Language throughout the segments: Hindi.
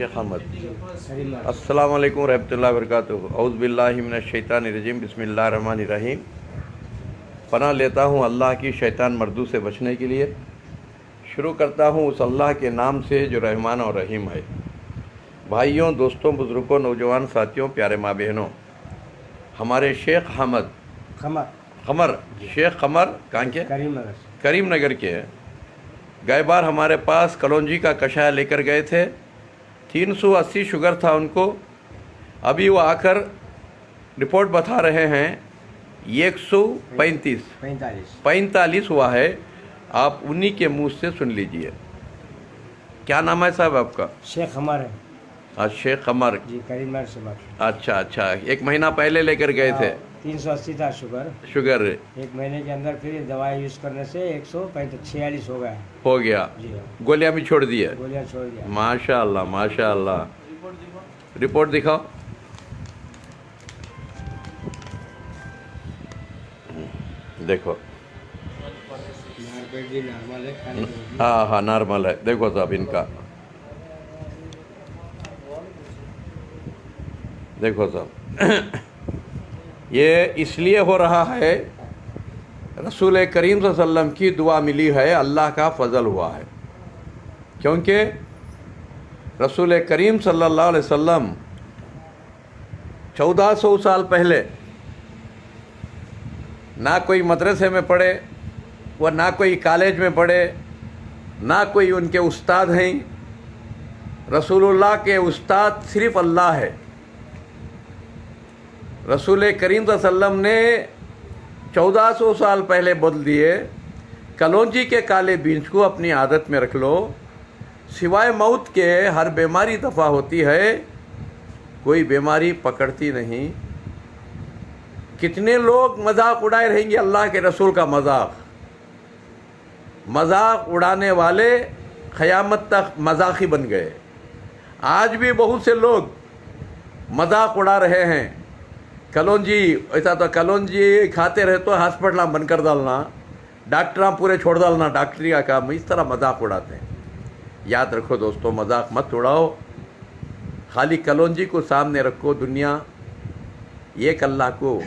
शेख अहमद। अस्सलाम वालेकुम रहमतुल्लाहि व बरकातुहू। औज़ु बिल्लाहि मिनश शैतानिर रजीम। बिस्मिल्लाहिर रहमानिर रहीम। पनाह लेता हूँ अल्लाह की शैतान मर्दू से बचने के लिए। शुरू करता हूँ उस अल्लाह के नाम से जो रहमान और रहीम है। भाइयों, दोस्तों, बुज़ुर्गों, नौजवान साथियों, प्यारे माँ बहनों, हमारे शेख अहमद क़मर शेख क़मर कहाँ के? करीम नगर के हैं। गए बार हमारे पास कलौंजी का कषाय लेकर गए थे। 380 शुगर था उनको। अभी वो आकर रिपोर्ट बता रहे हैं 145 हुआ है। आप उन्हीं के मुंह से सुन लीजिए। क्या नाम है साहब आपका? शेख क़मर है। शेख क़मर जी, करीम नगर से बात। अच्छा, 1 महीना पहले लेकर गए थे। 380 था शुगर। 1 महीने के अंदर फिर दवाई यूज़ करने से 146 हो गया जी। गोलियां भी छोड़ दी है। गोलियां छोड़ दिया। माशाअल्लाह माशाअल्लाह। रिपोर्ट दिखाओ। देखो, हाँ नॉर्मल है। देखो साहब इनका, देखो साहब ये इसलिए हो रहा है, रसूल करीम सल्लल्लाहु अलैहि वसल्लम की दुआ मिली है, अल्लाह का फजल हुआ है। क्योंकि रसूल करीम सल्लल्लाहु अलैहि वसल्लम 1400 साल पहले ना कोई मदरसे में पढ़े, व ना कोई कॉलेज में पढ़े, ना कोई उनके उस्ताद हैं। रसूलुल्लाह के उस्ताद सिर्फ अल्लाह है। रसूल करीम सल्लल्लाहु अलैहि वसल्लम ने 1400 साल पहले बोल दिए, कलौंजी के काले बीज को अपनी आदत में रख लो। सिवाय मौत के हर बीमारी दफ़ा होती है, कोई बीमारी पकड़ती नहीं। कितने लोग मजाक उड़ाए रहेंगे अल्लाह के रसूल का। मजाक उड़ाने वाले क़यामत तक मजाकी बन गए। आज भी बहुत से लोग मजाक उड़ा रहे हैं। कलौंजी ऐसा तो कलौंजी खाते रहे तो हॉस्पिटल बंद कर डालना, डॉक्टर पूरे छोड़ डालना, डॉक्टरी का काम। इस तरह मजाक उड़ाते हैं। याद रखो दोस्तों, मजाक मत उड़ाओ। खाली कलौंजी को सामने रखो। दुनिया एक अल्लाह को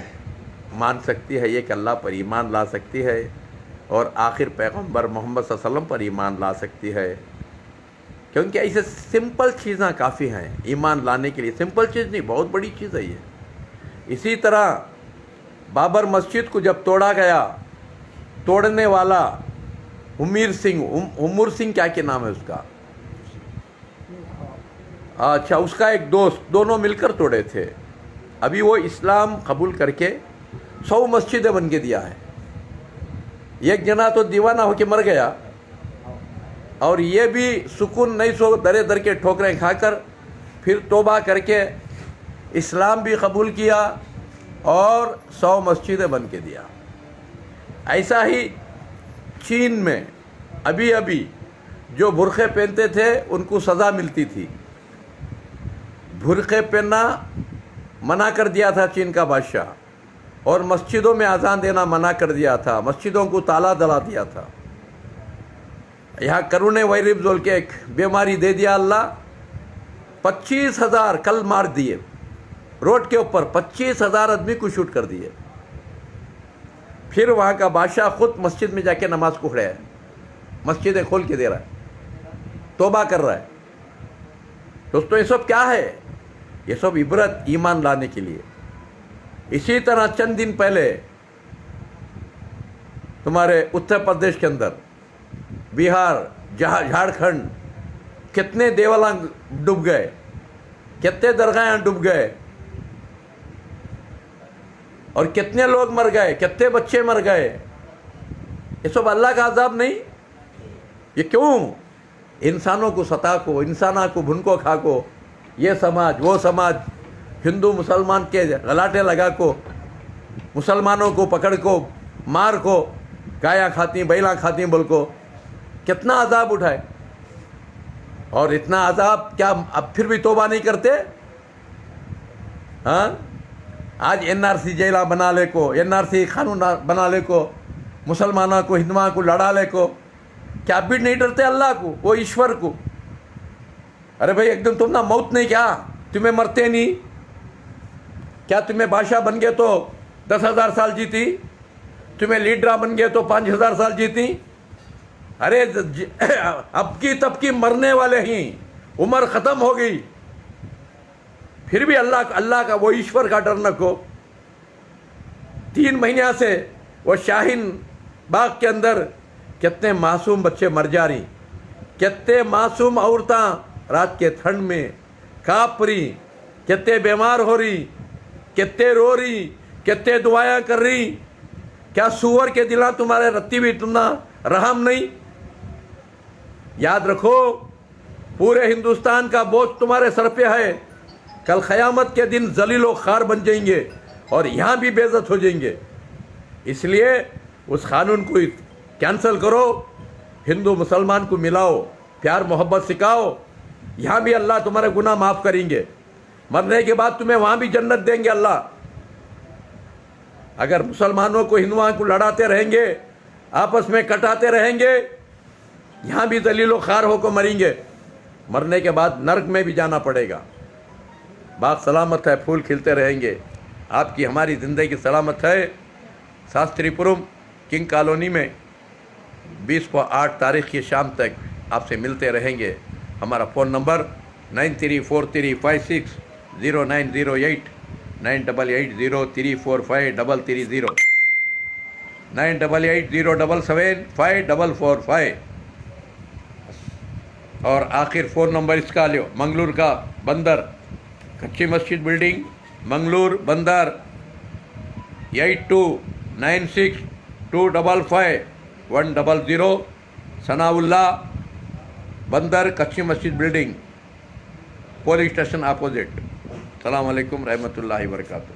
मान सकती है, एक अल्लाह पर ईमान ला सकती है, और आखिर पैगंबर मोहम्मद सल्लल्लाहु अलैहि वसल्लम पर ईमान ला सकती है। क्योंकि ऐसे सिंपल चीज़ें काफ़ी हैं ईमान लाने के लिए। सिंपल चीज़ नहीं, बहुत बड़ी चीज़ है ये। इसी तरह बाबर मस्जिद को जब तोड़ा गया, तोड़ने वाला उमर सिंह क्या के नाम है उसका? अच्छा, उसका एक दोस्त, दोनों मिलकर तोड़े थे। अभी वो इस्लाम कबूल करके 100 मस्जिदें बन के दिया है। एक जना तो दीवाना होके मर गया, और ये भी सुकून नहीं सो दरे दर के ठोकरें खाकर फिर तौबा करके इस्लाम भी कबूल किया और 100 मस्जिदें बन के दिया। ऐसा ही चीन में अभी जो बुर्क़े पहनते थे उनको सज़ा मिलती थी। बुर्क़े पहनना मना कर दिया था चीन का बादशाह, और मस्जिदों में अज़ान देना मना कर दिया था। मस्जिदों को ताला डला दिया था। यहाँ करुणे वायरस बोल के एक बीमारी दे दिया अल्लाह। 25,000 कल मार दिए रोड के ऊपर। 25,000 आदमी को शूट कर दिए। फिर वहाँ का बादशाह खुद मस्जिद में जाके नमाज को खड़े है, मस्जिदें खोल के दे रहा है, तौबा कर रहा है। दोस्तों, ये सब क्या है? ये सब इबरत ईमान लाने के लिए। इसी तरह चंद दिन पहले तुम्हारे उत्तर प्रदेश के अंदर, बिहार, झारखंड, कितने देवालय डूब गए, कितने दरगाह डूब गए, और कितने लोग मर गए, कितने बच्चे मर गए। ये सब अल्लाह का अज़ाब नहीं? ये क्यों? इंसानों को सता को, इंसाना को भुनको खा को, ये समाज वो समाज, हिंदू मुसलमान के गलाटे लगा को, मुसलमानों को पकड़ को, मार को, गाया खाती बैला खाती बोल को, कितना अजाब उठाए। और इतना अजाब क्या अब फिर भी तौबा नहीं करते? हाँ, आज एनआरसी जेला बना ले को, एनआरसी कानून बना ले को, मुसलमानों को हिंदुओं को लड़ा ले को, क्या भी नहीं डरते अल्लाह को, वो ईश्वर को? अरे भाई एकदम तुम ना मौत नहीं, क्या तुम्हें मरते नहीं? क्या तुम्हें बादशाह बन गए तो 10,000 साल जीती? तुम्हें लीडरा बन गए तो 5,000 साल जीती? अरे अब की तब की मरने वाले ही, उम्र खत्म हो गई, फिर भी अल्लाह का वो ईश्वर का डर न को। 3 महीने से वो शाहीन बाग के अंदर कितने मासूम बच्चे मर जा रही, कितने मासूम औरतें रात के ठंड में कांप रही, कितने बीमार हो रही, कितने रो रही, कितने दुआएं कर रही। क्या सुअर के दिला तुम्हारे रत्ती भी तुमना रहम नहीं? याद रखो, पूरे हिंदुस्तान का बोझ तुम्हारे सर पे है। कल क़यामत के दिन जलीलो खार बन जाएंगे और यहाँ भी बेइज्जत हो जाएंगे। इसलिए उस कानून को कैंसिल करो, हिंदू मुसलमान को मिलाओ, प्यार मोहब्बत सिखाओ, यहाँ भी अल्लाह तुम्हारे गुनाह माफ़ करेंगे। मरने के बाद तुम्हें वहाँ भी जन्नत देंगे अल्लाह। अगर मुसलमानों को हिंदुओं को लड़ाते रहेंगे, आपस में कटाते रहेंगे, यहाँ भी दलीलो खार होकर मरेंगे, मरने के बाद नरक में भी जाना पड़ेगा। बात सलामत है, फूल खिलते रहेंगे, आपकी हमारी ज़िंदगी सलामत है। शास्त्रीपुरम किंग कॉलोनी में 20/8 तारीख की शाम तक आपसे मिलते रहेंगे। हमारा फ़ोन नंबर 9343560908 9880345330 9880775445 और आखिर फ़ोन नंबर इसका लो, मंगलूर का बंदर, कच्ची मस्जिद बिल्डिंग, मंगलूर बंदर 8296255100, सनाउल्ला बंदर, कच्ची मस्जिद बिल्डिंग, पुलिस स्टेशन अपोजिट। अस्सलाम वालेकुम रहमतुल्लाहि व बरकातुहू।